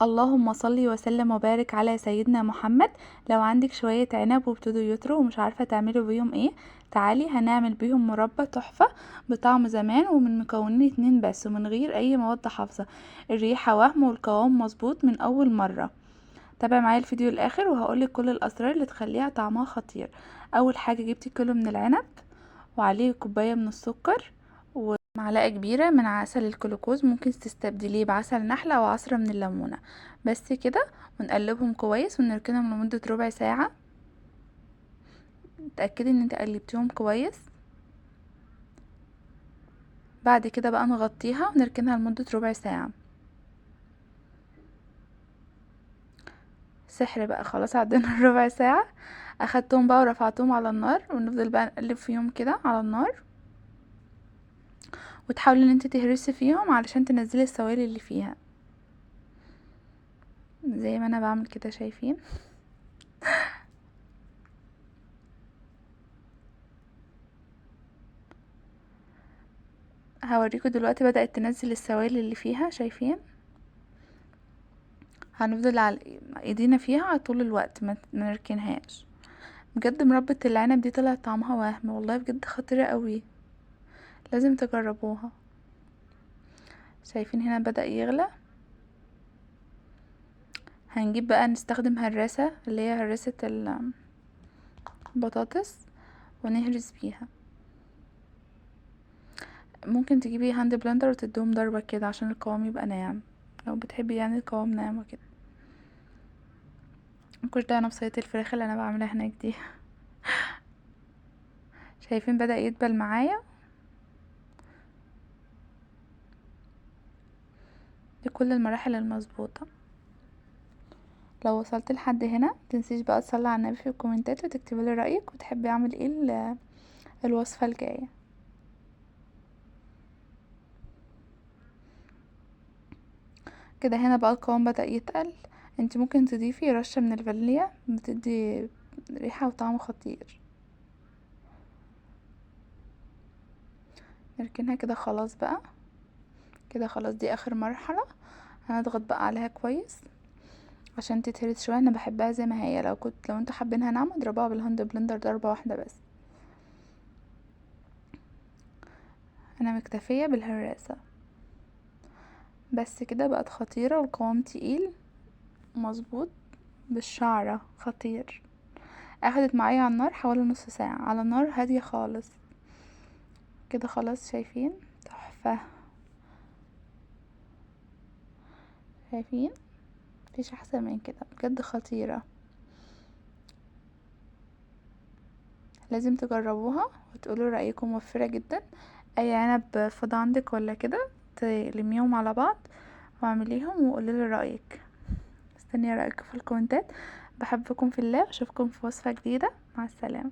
اللهم صل وسلم وبارك على سيدنا محمد. لو عندك شوية عنب وابتدوا يطروا ومش عارفة تعملوا بيهم ايه، تعالي هنعمل بيهم مربى تحفة بطعم زمان ومن مكونين 2 بس ومن غير اي مواد حافظة. الريحة وهم والقوام مظبوط من اول مرة. تابع معايا الفيديو الاخر وهقولك كل الاسرار اللي تخليها طعمها خطير. اول حاجة جبتي كيلو من العنب وعليه كوباية من السكر ومعلقة كبيرة من عسل الكلوكوز، ممكن تستبدليه بعسل نحل او عصرة من الليمونة. بس كده، ونقلبهم كويس ونركنهم لمدة ربع ساعة. تأكدي ان انت قلبتيهم كويس. بعد كده بقى نغطيها ونركنها لمدة ربع ساعة. سحر بقى، خلاص عدينا الربع ساعة. اخدتهم بقى ورفعتهم على النار ونفضل بقى نقلب فيهم كده على النار، وتحاولي ان انت تهرسي فيهم علشان تنزلي السوائل اللي فيها زي ما انا بعمل كده، شايفين؟ هوريكم دلوقتي بدأت تنزل السوائل اللي فيها، شايفين؟ هنفضل على ايدينا فيها طول الوقت، ما نركنهاش. بجد مربى العنب دي طلعت طعمها وهم، والله بجد خطيرة قوي، لازم تجربوها. شايفين هنا بدأ يغلى. هنجيب بقى نستخدم هراسة اللي هي هراسة البطاطس ونهرس بيها. ممكن تجيبي هاند بلندر وتديهم ضربة كده عشان القوام يبقى ناعم، لو بتحبي يعني القوام ناعم وكده. مكنتش ده نفسية الفراخ اللي انا بعملها هناك دي. شايفين بدأ يدبل معايا. دي كل المراحل المظبوطة. لو وصلت لحد هنا متنسيش بقى تصلي على النبي في الكومنتات وتكتبي لي رأيك وتحبي اعمل ايه الوصفة الجاية. كده هنا بقى القوام بدأ يتقل. انت ممكن تضيفي رشة من الفانيليا، بتدي ريحة وطعم خطير. نركنها كده خلاص بقى. كده خلاص دي اخر مرحلة. هنضغط بقى عليها كويس عشان تتهرس شوية. انا بحبها زي ما هي، لو انتوا حابينها ناعمة اضربوها بالهاند بلندر ضربة واحدة بس. انا مكتفية بالهراسة بس كده، بقت خطيرة والقوام تقيل مظبوط بالشعرة، خطير. اخدت معايا على النار حوالي نص ساعة على نار هادية خالص. كده خلاص، شايفين؟ تحفة. شايفين؟ مفيش احسن من كده، بجد خطيرة. لازم تجربوها وتقولوا رأيكم. موفرة جدا. اي عنب فضى عندك ولا كده تلميهم على بعض واعمليهم وقوليلي رأيك. مستنية رأيكم في الكومنتات. بحبكم في الله، اشوفكم في وصفة جديدة. مع السلامة.